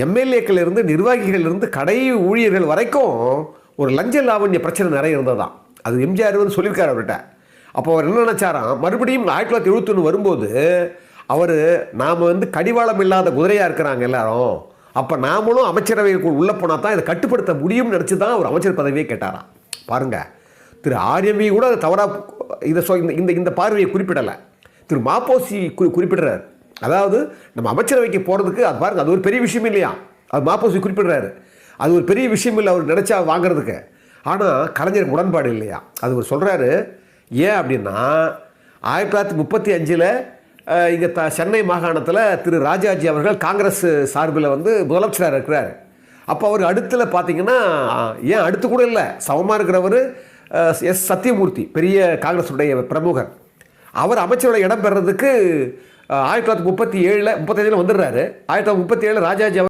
எம்எல்ஏக்கள் இருந்து நிர்வாகிகள் இருந்து கடை ஊழியர்கள் வரைக்கும் ஒரு லஞ்ச லாவண்ய பிரச்சனை நிறைய இருந்ததான். அது எம்ஜிஆர் வந்து சொல்லியிருக்காரு அவர்கிட்ட. அப்போ அவர் என்ன நினச்சாராம், மறுபடியும் 1971 வரும்போது அவர் நாம் வந்து கடிவாளம் இல்லாத குதிரையாக இருக்கிறாங்க எல்லாரும், அப்போ நாமளும் அமைச்சரவைக்குள் உள்ளே போனால் தான் இதை கட்டுப்படுத்த முடியும்னு நினச்சி தான் அவர் அமைச்சர் பதவியே கேட்டாராம். பாருங்கள், திரு ஆர்எம்வி கூட அதை தவறாக இதை இந்த இந்த பார்வையை குறிப்பிடலை. திரு மாப்போசி குறிப்பிடுறார். அதாவது நம்ம அமைச்சரவைக்கு போகிறதுக்கு அது பாருங்கள், அது ஒரு பெரிய விஷயம் இல்லையா, அது மாப்போசி குறிப்பிடுறாரு. அது ஒரு பெரிய விஷயம் இல்லை அவர் நினச்சா வாங்கிறதுக்கு. ஆனால் கலைஞருக்கு உடன்பாடு இல்லையா, அது அவர் சொல்கிறாரு. ஏன் அப்படின்னா 1935 இங்கே சென்னை மாகாணத்தில் திரு ராஜாஜி அவர்கள் காங்கிரஸ் சார்பில் வந்து முதலமைச்சராக இருக்கிறார். அப்போ அவர் அடுத்துல பார்த்தீங்கன்னா, ஏன் அடுத்து கூட இல்லை, சமமாக இருக்கிறவர் எஸ் சத்தியமூர்த்தி, பெரிய காங்கிரஸுடைய பிரமுகர். அவர் அமைச்சரோட இடம் பெறதுக்கு 1937 35 வந்துடுறாரு. 1937 ராஜாஜி